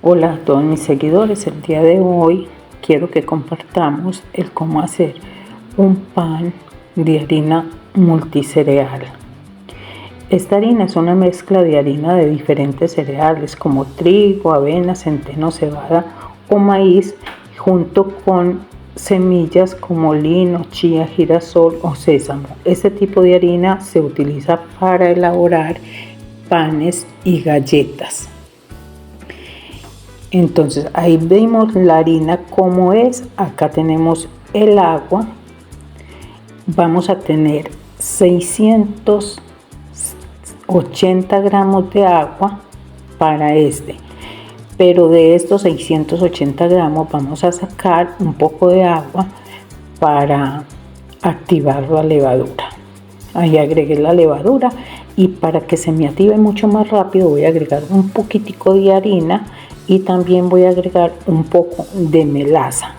Hola a todos mis seguidores, el día de hoy quiero que compartamos el cómo hacer un pan de harina multicereal. Esta harina es una mezcla de harina de diferentes cereales como trigo, avena, centeno, cebada o maíz, junto con semillas como lino, chía, girasol o sésamo. Este tipo de harina se utiliza para elaborar panes y galletas. Entonces ahí vemos la harina como es. Acá tenemos el agua. Vamos a tener 680 gramos de agua para pero de estos 680 gramos vamos a sacar un poco de agua para activar la levadura. Ahí agregué la levadura y para que se me active mucho más rápido voy a agregar un poquitico de harina y también voy a agregar un poco de melaza.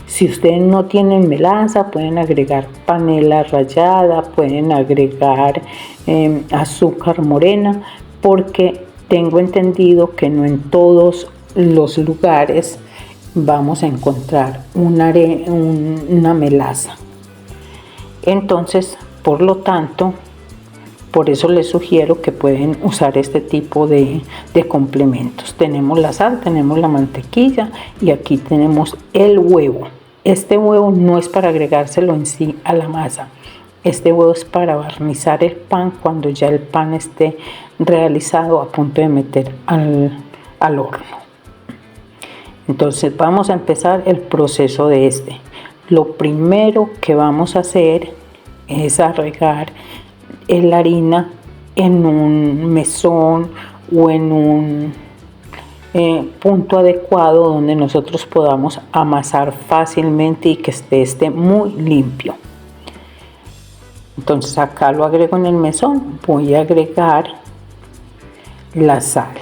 Si ustedes no tienen melaza, pueden agregar panela rallada, pueden agregar azúcar morena, porque tengo entendido que no en todos los lugares vamos a encontrar una melaza. Entonces, por lo tanto, por eso les sugiero que pueden usar este tipo de complementos. Tenemos la sal, tenemos la mantequilla y aquí tenemos el huevo. Este huevo no es para agregárselo en sí a la masa. Este huevo es para barnizar el pan cuando ya el pan esté realizado, a punto de meter al horno. Entonces vamos a empezar el proceso de Lo primero que vamos a hacer es agregar la harina en un mesón o en un punto adecuado donde nosotros podamos amasar fácilmente y que esté muy limpio. Entonces acá lo agrego en el mesón. Voy a agregar la sal,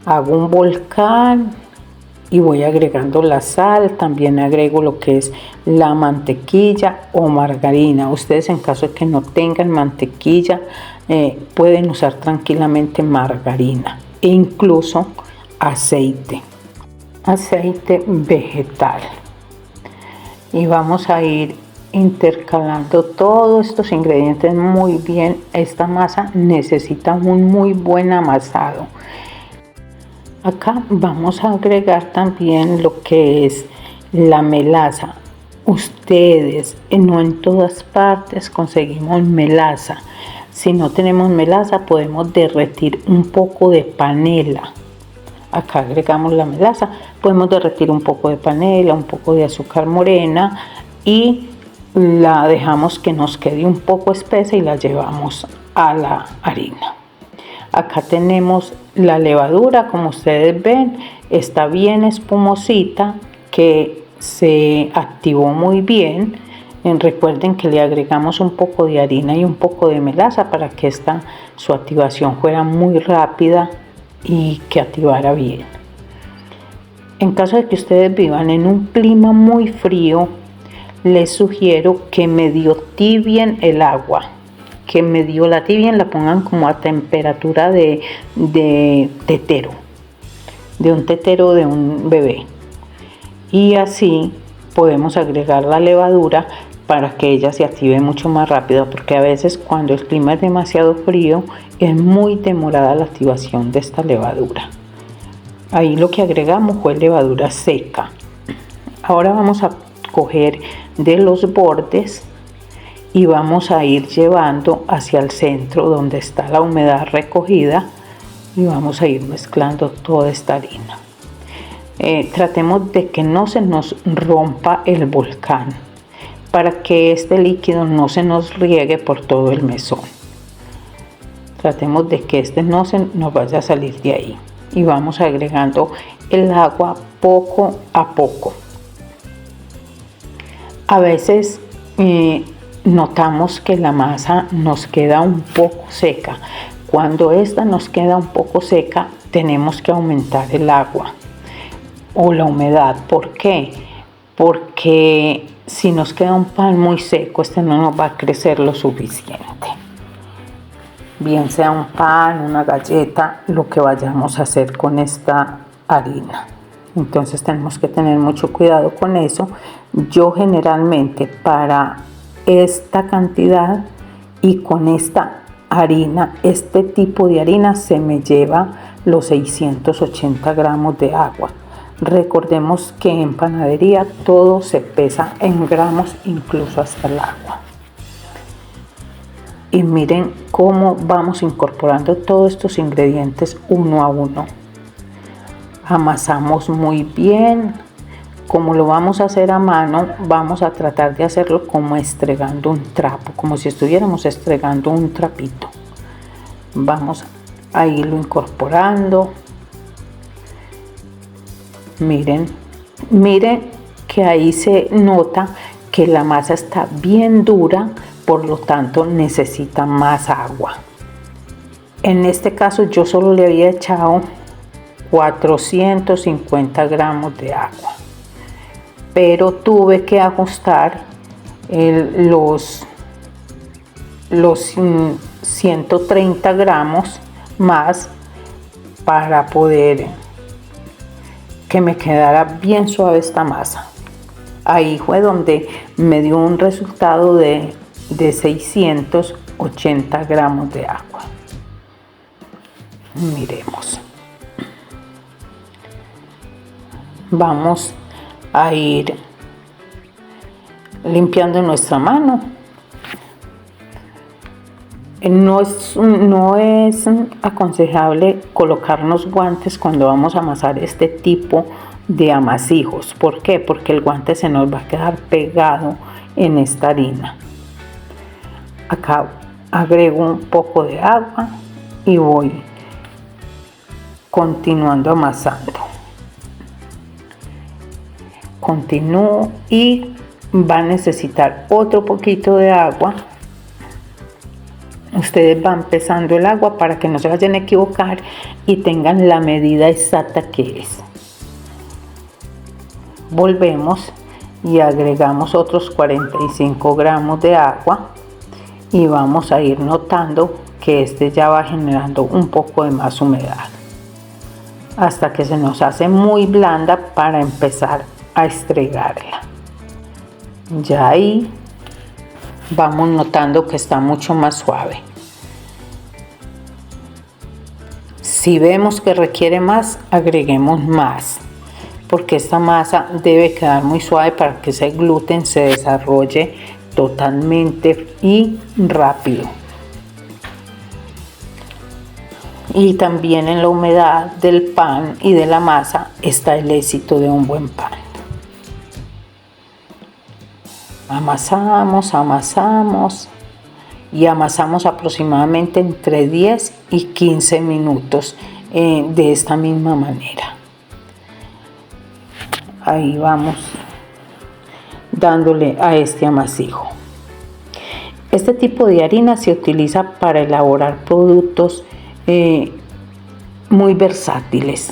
hago un volcán y voy agregando la sal. También agrego lo que es la mantequilla o margarina. Ustedes, en caso de que no tengan mantequilla, pueden usar tranquilamente margarina e incluso aceite vegetal. Y vamos a ir intercalando todos estos ingredientes muy bien. Esta masa necesita un muy buen amasado. Acá vamos a agregar también lo que es la melaza. Ustedes, no en todas partes conseguimos melaza. Si no tenemos melaza, podemos derretir un poco de panela. Acá agregamos la melaza. Podemos derretir un poco de panela, un poco de azúcar morena y la dejamos que nos quede un poco espesa y la llevamos a la harina. Acá tenemos la levadura, como ustedes ven, está bien espumosita, que se activó muy bien. Recuerden que le agregamos un poco de harina y un poco de melaza para que su activación fuera muy rápida y que activara bien. En caso de que ustedes vivan en un clima muy frío, les sugiero que medio tibien el agua. Que medio la tibien, la pongan como a temperatura de tetero, de un tetero de un bebé, y así podemos agregar la levadura para que ella se active mucho más rápido, porque a veces cuando el clima es demasiado frío es muy demorada la activación de esta levadura. Ahí lo que agregamos fue levadura seca. Ahora vamos a coger de los bordes y vamos a ir llevando hacia el centro donde está la humedad recogida y vamos a ir mezclando toda esta harina. Tratemos de que no se nos rompa el volcán para que este líquido no se nos riegue por todo el mesón. Tratemos de que no se nos vaya a salir de ahí y vamos agregando el agua poco a poco. A veces notamos que la masa nos queda un poco seca. Cuando esta nos queda un poco seca, tenemos que aumentar el agua o la humedad. ¿Por qué? Porque si nos queda un pan muy seco, no nos va a crecer lo suficiente. bien sea un pan, una galleta, lo que vayamos a hacer con esta harina. Entonces tenemos que tener mucho cuidado con eso. Yo generalmente para esta cantidad y con esta harina, este tipo de harina se me lleva los 680 gramos de agua. Recordemos que en panadería todo se pesa en gramos, incluso hasta el agua. Y miren cómo vamos incorporando todos estos ingredientes uno a uno. Amasamos muy bien. Como lo vamos a hacer a mano, vamos a tratar de hacerlo como estregando un trapo, como si estuviéramos estregando un trapito. Vamos a irlo incorporando. Miren que ahí se nota que la masa está bien dura, por lo tanto necesita más agua. En este caso yo solo le había echado 450 gramos de agua, pero tuve que ajustar los 130 gramos más para poder que me quedara bien suave esta masa. Ahí fue donde me dio un resultado de 680 gramos de agua. Miremos. Vamos a ir limpiando nuestra mano. No es aconsejable colocarnos guantes cuando vamos a amasar este tipo de amasijos. ¿Por qué? Porque el guante se nos va a quedar pegado en esta harina. Acá agrego un poco de agua y voy continuando amasando. Continúo y va a necesitar otro poquito de agua. Ustedes van pesando el agua para que no se vayan a equivocar y tengan la medida exacta que es. Volvemos y agregamos otros 45 gramos de agua y vamos a ir notando que este ya va generando un poco de más humedad hasta que se nos hace muy blanda para empezar a estregarla. Ya ahí vamos notando que está mucho más suave. Si vemos que requiere más, agreguemos más, porque esta masa debe quedar muy suave para que ese gluten se desarrolle totalmente y rápido. Y también en la humedad del pan y de la masa está el éxito de un buen pan. Amasamos y amasamos aproximadamente entre 10 y 15 minutos de esta misma manera. Ahí vamos dándole a este amasijo. Este tipo de harina se utiliza para elaborar productos muy versátiles.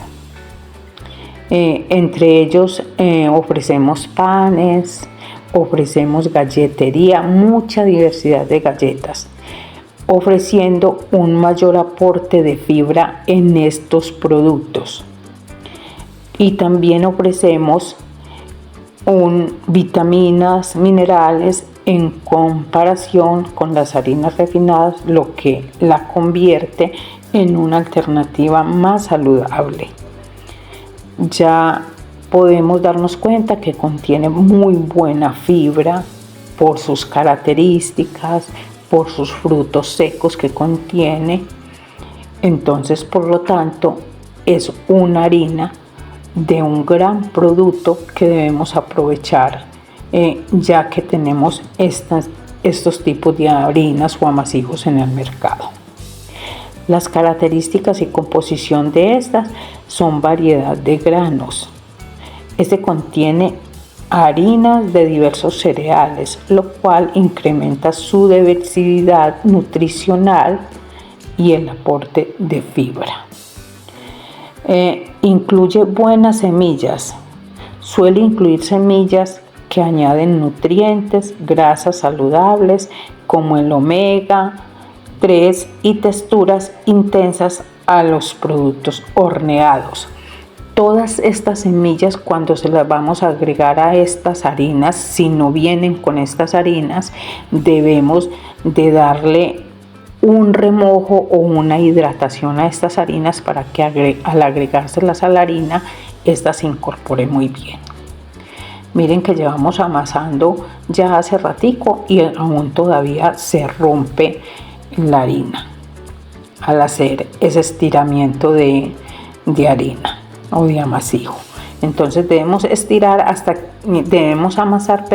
Entre ellos ofrecemos panes, ofrecemos galletería, mucha diversidad de galletas, ofreciendo un mayor aporte de fibra en estos productos. Y también ofrecemos vitaminas, minerales en comparación con las harinas refinadas, lo que la convierte en una alternativa más saludable. Ya podemos darnos cuenta que contiene muy buena fibra por sus características, por sus frutos secos que contiene. Entonces, por lo tanto, es una harina de un gran producto que debemos aprovechar, ya que tenemos estos tipos de harinas o amasijos en el mercado. Las características y composición de estas son variedad de granos. Este contiene harinas de diversos cereales, lo cual incrementa su diversidad nutricional y el aporte de fibra. Incluye buenas semillas. Suele incluir semillas que añaden nutrientes, grasas saludables como el omega 3 y texturas intensas a los productos horneados. Todas estas semillas, cuando se las vamos a agregar a estas harinas, si no vienen con estas harinas, debemos de darle un remojo o una hidratación a estas harinas para que al agregárselas a la harina, esta se incorpore muy bien. Miren que llevamos amasando ya hace ratico y aún todavía se rompe la harina al hacer ese estiramiento de harina o de amasijo. Entonces debemos amasar,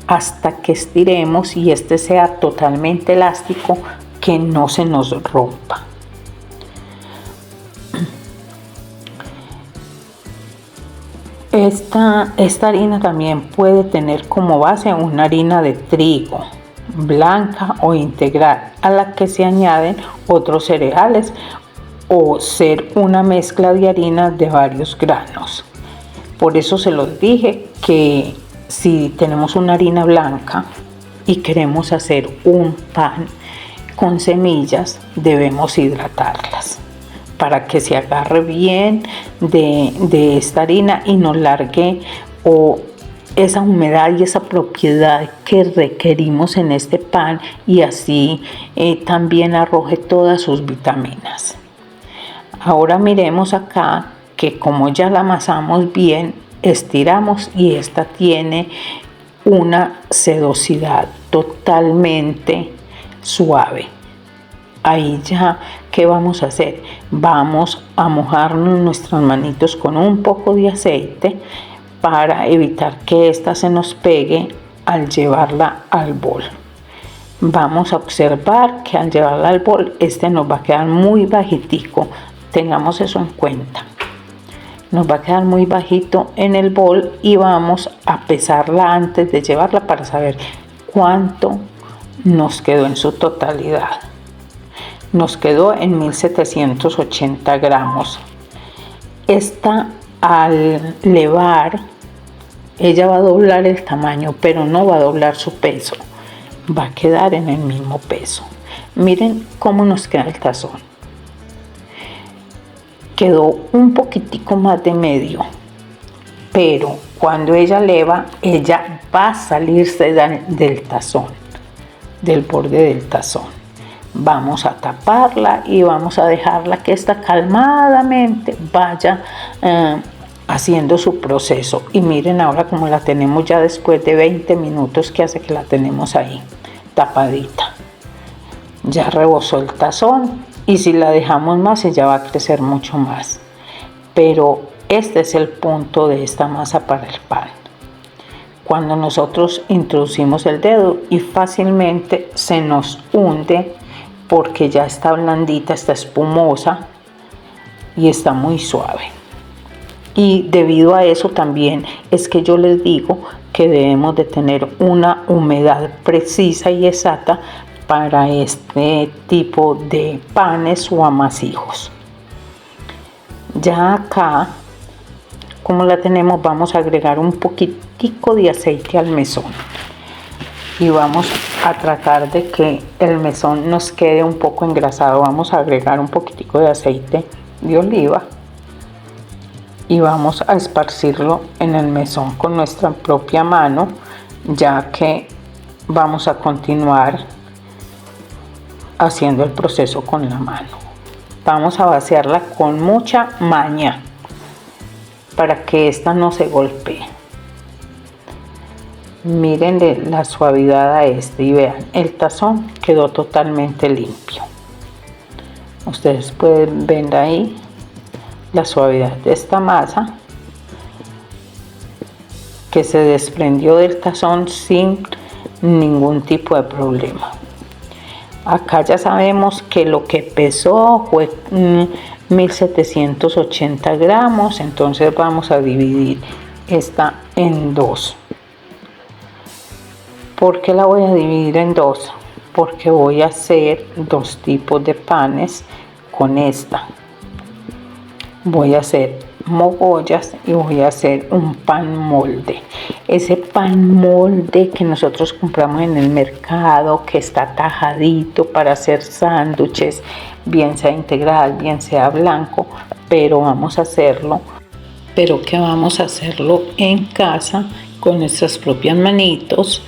hasta que estiremos y este sea totalmente elástico, que no se nos rompa. Esta harina también puede tener como base una harina de trigo, blanca o integral, a la que se añaden otros cereales, o ser una mezcla de harina de varios granos. Por eso se los dije que si tenemos una harina blanca y queremos hacer un pan con semillas, debemos hidratarlas para que se agarre bien de esta harina y nos largue esa humedad y esa propiedad que requerimos en este pan, y así también arroje todas sus vitaminas. Ahora miremos acá que como ya la amasamos bien, estiramos y esta tiene una sedosidad totalmente suave. Ahí ya, ¿qué vamos a hacer? Vamos a mojarnos nuestras manitos con un poco de aceite para evitar que esta se nos pegue al llevarla al bol. Vamos a observar que al llevarla al bol, nos va a quedar muy bajitico. Tengamos eso en cuenta. Nos va a quedar muy bajito en el bol y vamos a pesarla antes de llevarla para saber cuánto nos quedó en su totalidad. Nos quedó en 1780 gramos. Esta, al levar, ella va a doblar el tamaño, pero no va a doblar su peso. Va a quedar en el mismo peso. Miren cómo nos queda el tazón. Quedó un poquitico más de medio, pero cuando ella leva, ella va a salirse del tazón, del borde del tazón. Vamos a taparla y vamos a dejarla que esta calmadamente vaya haciendo su proceso. Y miren ahora como la tenemos ya después de 20 minutos que hace que la tenemos ahí tapadita. Ya rebosó el tazón, y si la dejamos más ella va a crecer mucho más. Pero este es el punto de esta masa para el pan. Cuando nosotros introducimos el dedo y fácilmente se nos hunde, porque ya está blandita, está espumosa y está muy suave. Y debido a eso también es que yo les digo que debemos de tener una humedad precisa y exacta para este tipo de panes o amasijos. Ya acá, como la tenemos, vamos a agregar un poquitico de aceite al mesón. Y vamos a tratar de que el mesón nos quede un poco engrasado. Vamos a agregar un poquitico de aceite de oliva y vamos a esparcirlo en el mesón con nuestra propia mano, ya que vamos a continuar haciendo el proceso con la mano. Vamos a vaciarla con mucha maña para que esta no se golpee. Miren la suavidad a y vean, el tazón quedó totalmente limpio. Ustedes pueden ver ahí la suavidad de esta masa que se desprendió del tazón sin ningún tipo de problema. Acá ya sabemos que lo que pesó fue 1780 gramos, entonces vamos a dividir esta en dos. ¿Por qué la voy a dividir en dos? Porque voy a hacer dos tipos de panes con esta. Voy a hacer mogollas y voy a hacer un pan molde. Ese pan molde que nosotros compramos en el mercado, que está tajadito para hacer sándwiches, bien sea integral, bien sea blanco, pero vamos a hacerlo, pero que vamos a hacerlo en casa con nuestras propias manitos.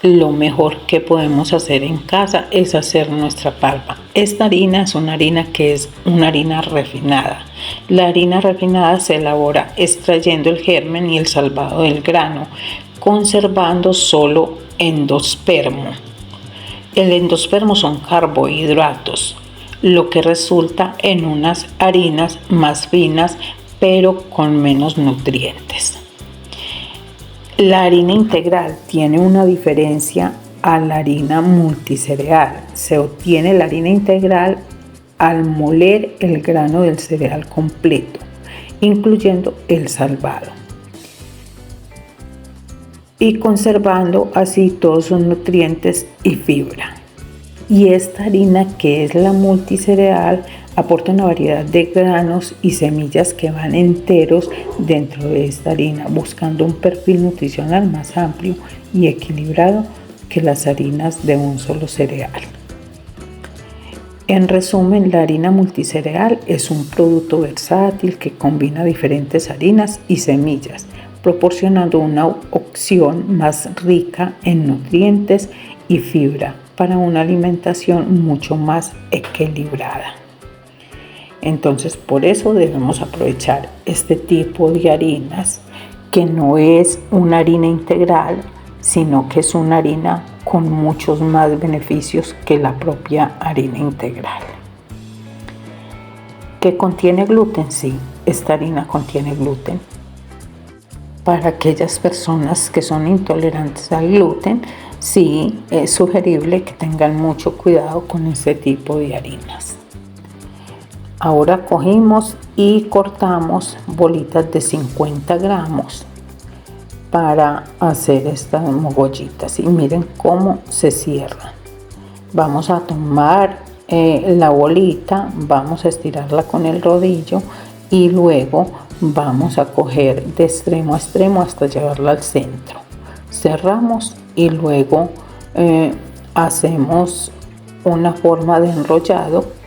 Lo mejor que podemos hacer en casa es hacer nuestra palma. Esta harina es una harina que es una harina refinada. La harina refinada se elabora extrayendo el germen y el salvado del grano, conservando solo endospermo. El endospermo son carbohidratos, lo que resulta en unas harinas más finas pero con menos nutrientes. La harina integral tiene una diferencia a la harina multicereal. Se obtiene la harina integral al moler el grano del cereal completo, incluyendo el salvado, y conservando así todos sus nutrientes y fibra. Y esta harina, que es la multicereal, aporta una variedad de granos y semillas que van enteros dentro de esta harina, buscando un perfil nutricional más amplio y equilibrado que las harinas de un solo cereal. En resumen, la harina multicereal es un producto versátil que combina diferentes harinas y semillas, proporcionando una opción más rica en nutrientes y fibra para una alimentación mucho más equilibrada. Entonces, por eso debemos aprovechar este tipo de harinas, que no es una harina integral, sino que es una harina con muchos más beneficios que la propia harina integral. ¿Que contiene gluten? Sí, esta harina contiene gluten. Para aquellas personas que son intolerantes al gluten, sí es sugerible que tengan mucho cuidado con este tipo de harinas. Ahora cogimos y cortamos bolitas de 50 gramos para hacer estas mogollitas, y miren cómo se cierran. Vamos a tomar la bolita, vamos a estirarla con el rodillo y luego vamos a coger de extremo a extremo hasta llevarla al centro. Cerramos y luego hacemos una forma de enrollado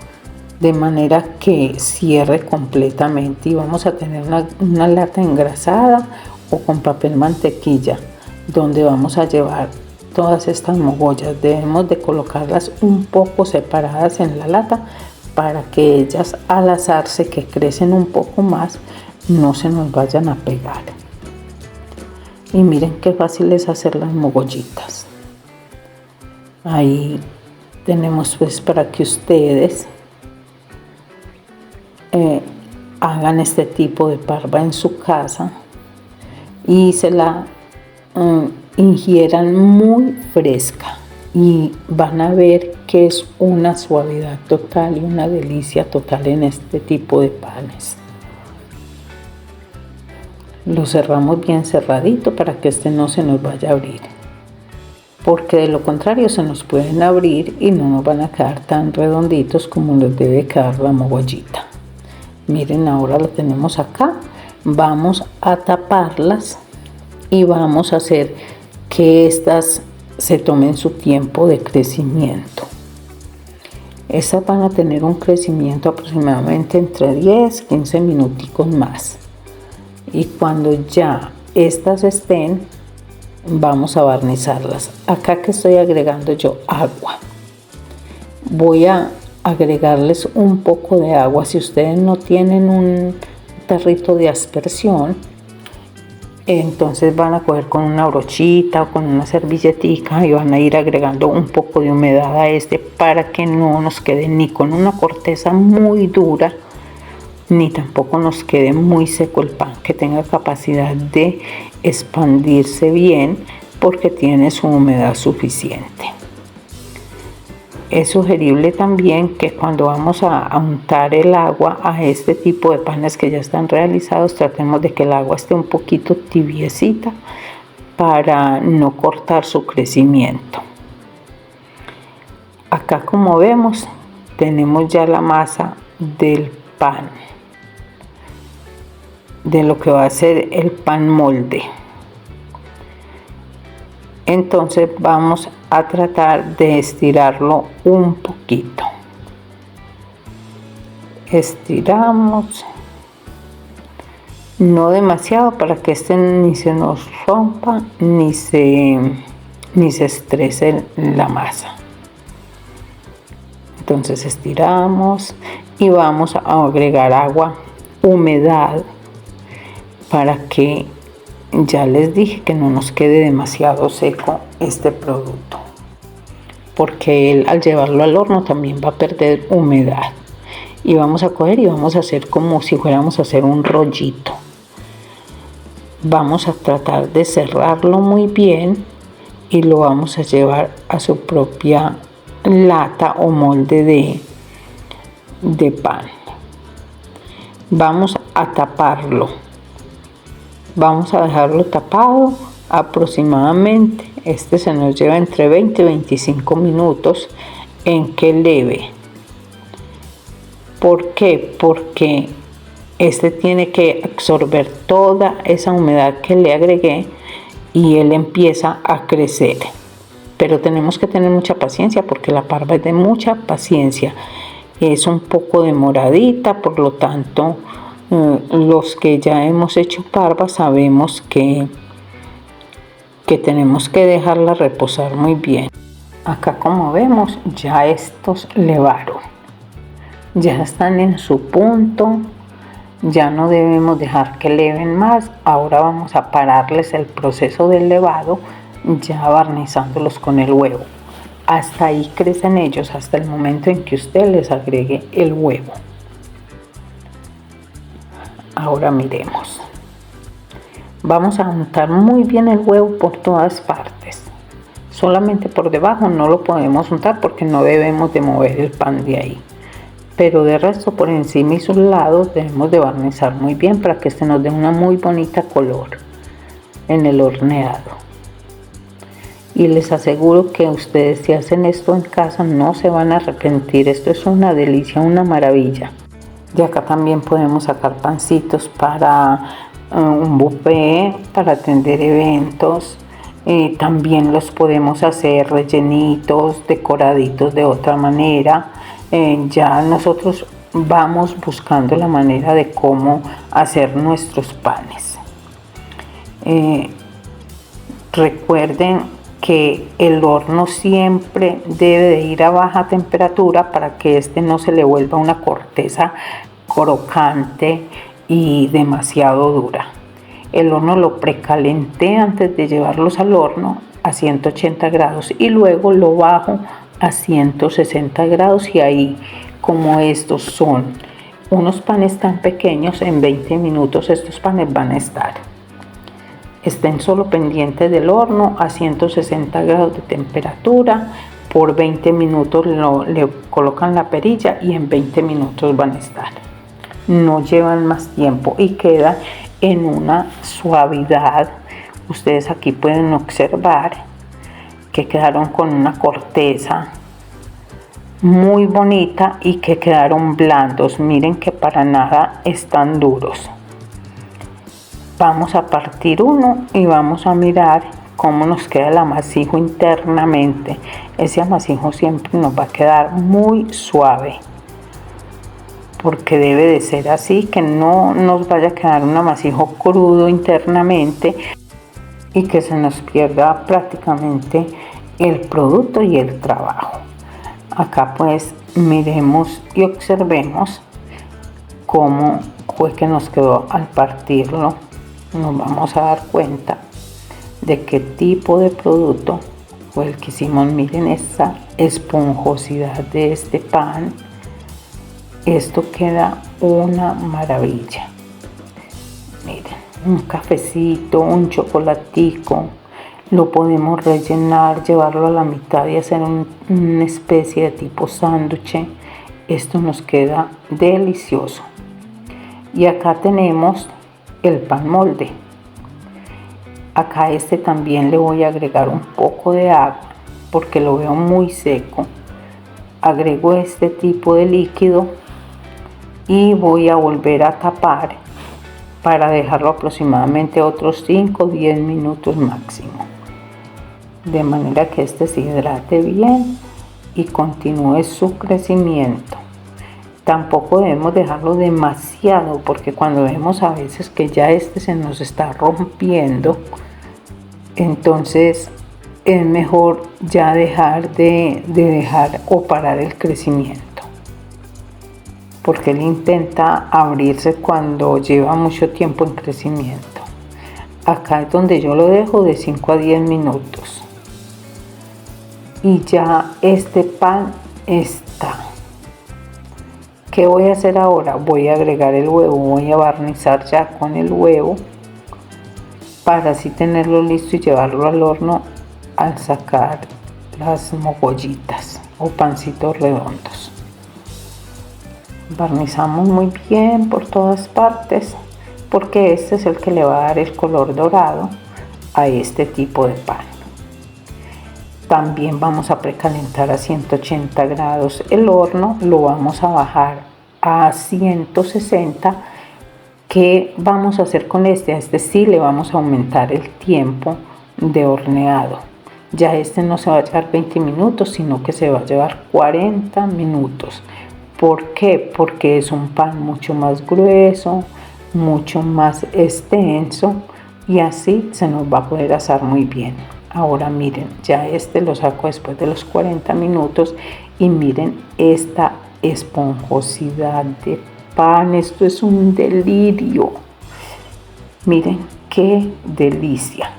de manera que cierre completamente, y vamos a tener una lata engrasada o con papel mantequilla donde vamos a llevar todas estas mogollas. Debemos de colocarlas un poco separadas en la lata para que ellas, al asarse, que crecen un poco más, no se nos vayan a pegar. Y miren qué fácil es hacer las mogollitas. Ahí tenemos pues para que ustedes hagan este tipo de parva en su casa y se la ingieran muy fresca, y van a ver que es una suavidad total y una delicia total en este tipo de panes. Lo cerramos bien cerradito para que este no se nos vaya a abrir, porque de lo contrario se nos pueden abrir y no nos van a quedar tan redonditos como nos debe quedar la mogollita. Miren, ahora lo tenemos acá. Vamos a taparlas y vamos a hacer que estas se tomen su tiempo de crecimiento. Estas van a tener un crecimiento aproximadamente entre 10-15 minuticos más. Y cuando ya estas estén, vamos a barnizarlas. Acá que estoy agregando yo agua. Voy a agregarles un poco de agua. Si ustedes no tienen un tarrito de aspersión, entonces van a coger con una brochita o con una servilletica y van a ir agregando un poco de humedad a para que no nos quede ni con una corteza muy dura, ni tampoco nos quede muy seco el pan, que tenga capacidad de expandirse bien porque tiene su humedad suficiente. Es sugerible también que cuando vamos a untar el agua a este tipo de panes que ya están realizados, tratemos de que el agua esté un poquito tibiecita para no cortar su crecimiento. Acá, como vemos, tenemos ya la masa del pan. de lo que va a ser el pan molde. Entonces vamos a tratar de estirarlo un poquito. Estiramos, no demasiado para que este ni se nos rompa ni se estrese la masa. Entonces estiramos y vamos a agregar agua, humedad, para que, ya les dije, que no nos quede demasiado seco este producto, porque él, al llevarlo al horno, también va a perder humedad. Y vamos a coger y vamos a hacer como si fuéramos a hacer un rollito. Vamos a tratar de cerrarlo muy bien y lo vamos a llevar a su propia lata o molde de pan. Vamos a taparlo. Vamos a dejarlo tapado aproximadamente. Este se nos lleva entre 20 y 25 minutos en que leve. ¿Por qué? Porque este tiene que absorber toda esa humedad que le agregué y él empieza a crecer. Pero tenemos que tener mucha paciencia porque la parva es de mucha paciencia. Es un poco demoradita, por lo tanto, los que ya hemos hecho parva sabemos que tenemos que dejarla reposar muy bien. Acá, como vemos, ya estos levaron. Ya están en su punto. Ya no debemos dejar que leven más. Ahora vamos a pararles el proceso del levado, ya barnizándolos con el huevo. Hasta ahí crecen ellos, hasta el momento en que usted les agregue el huevo. Ahora miremos. Vamos a untar muy bien el huevo por todas partes. Solamente por debajo no lo podemos untar porque no debemos de mover el pan de ahí. Pero de resto, por encima y sus lados debemos de barnizar muy bien para que este nos dé una muy bonita color en el horneado. Y les aseguro que ustedes, si hacen esto en casa, no se van a arrepentir. Esto es una delicia, una maravilla. Y acá también podemos sacar pancitos para un buffet, para atender eventos. También los podemos hacer rellenitos, decoraditos de otra manera. Ya nosotros vamos buscando la manera de cómo hacer nuestros panes. Recuerden que el horno siempre debe de ir a baja temperatura para que este no se le vuelva una corteza crocante y demasiado dura. El horno lo precalenté antes de llevarlos al horno a 180 grados y luego lo bajo a 160 grados, y ahí, como estos son unos panes tan pequeños, en 20 minutos estos panes van a estar. Estén solo pendientes del horno a 160 grados de temperatura. Por 20 minutos le colocan la perilla y en 20 minutos van a estar. No llevan más tiempo y quedan en una suavidad. Ustedes aquí pueden observar que quedaron con una corteza muy bonita y que quedaron blandos. Miren que para nada están duros. Vamos a partir uno y vamos a mirar cómo nos queda el amasijo internamente. Ese amasijo siempre nos va a quedar muy suave, porque debe de ser así, que no nos vaya a quedar un amasijo crudo internamente y que se nos pierda prácticamente el producto y el trabajo. Acá pues miremos y observemos cómo fue que nos quedó al partirlo. Nos vamos a dar cuenta de qué tipo de producto fue el que hicimos. Miren esta esponjosidad de este pan. Esto queda una maravilla. Miren, un cafecito, un chocolatico, lo podemos rellenar, llevarlo a la mitad y hacer una especie de tipo sándwich. Esto nos queda delicioso. Y acá tenemos el pan molde. Acá este también le voy a agregar un poco de agua porque lo veo muy seco. Agrego este tipo de líquido y voy a volver a tapar para dejarlo aproximadamente otros 5 o 10 minutos máximo, de manera que este se hidrate bien y continúe su crecimiento. Tampoco debemos dejarlo demasiado, porque cuando vemos a veces que ya se nos está rompiendo, entonces es mejor ya dejar o parar el crecimiento, porque él intenta abrirse cuando lleva mucho tiempo en crecimiento. Acá es donde yo lo dejo de 5 a 10 minutos y ya este pan está. ¿Qué voy a hacer ahora? Voy a agregar el huevo, voy a barnizar ya con el huevo para así tenerlo listo y llevarlo al horno al sacar las mogollitas o pancitos redondos. Barnizamos muy bien por todas partes, porque este es el que le va a dar el color dorado a este tipo de pan. También vamos a precalentar a 180 grados el horno, lo vamos a bajar a 160. ¿Qué vamos a hacer con este? A este sí le vamos a aumentar el tiempo de horneado. Ya este no se va a llevar 20 minutos, sino que se va a llevar 40 minutos. ¿Por qué? Porque es un pan mucho más grueso, mucho más extenso, y así se nos va a poder asar muy bien. Ahora miren, ya lo saco después de los 40 minutos y miren esta esponjosidad de pan. Esto es un delirio. Miren qué delicia.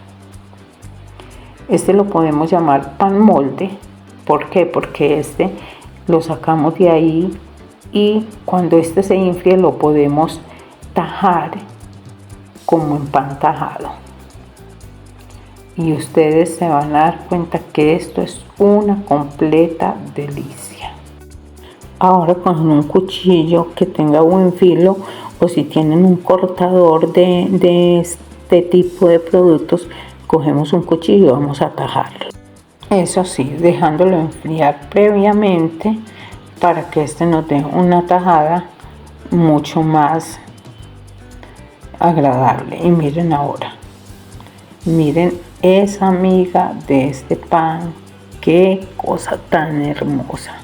Este lo podemos llamar pan molde. ¿Por qué? Porque lo sacamos de ahí y cuando se infle lo podemos tajar como en pan tajado. Y ustedes se van a dar cuenta que esto es una completa delicia. Ahora con un cuchillo que tenga buen filo, o si tienen un cortador de este tipo de productos, cogemos un cuchillo y vamos a tajarlo. Eso sí, dejándolo enfriar previamente para que nos dé una tajada mucho más agradable. Y miren ahora, miren esa miga de este pan, qué cosa tan hermosa.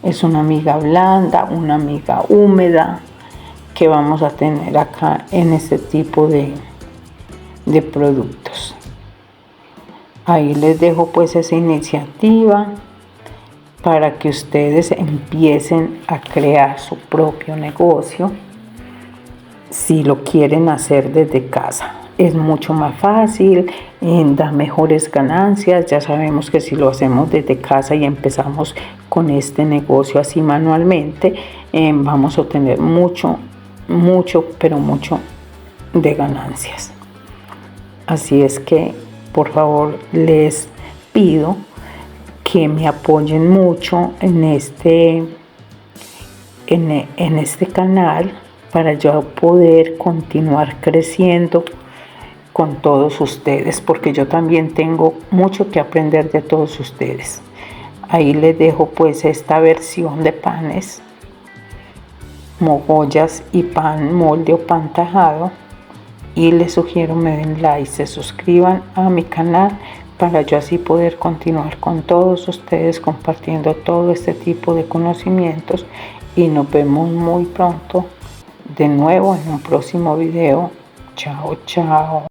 Es una miga blanda, una miga húmeda que vamos a tener acá en este tipo de productos. Ahí les dejo pues esa iniciativa para que ustedes empiecen a crear su propio negocio si lo quieren hacer desde casa. Es mucho más fácil, da mejores ganancias. Ya sabemos que si lo hacemos desde casa y empezamos con este negocio así manualmente, vamos a obtener mucho de ganancias. Así es que por favor les pido que me apoyen mucho en este canal para yo poder continuar creciendo con todos ustedes, porque yo también tengo mucho que aprender de todos ustedes. Ahí les dejo pues esta versión de panes, mogollas y pan molde o pan tajado, y les sugiero me den like, se suscriban a mi canal para yo así poder continuar con todos ustedes compartiendo todo este tipo de conocimientos, y nos vemos muy pronto de nuevo en un próximo video. Chao, chao.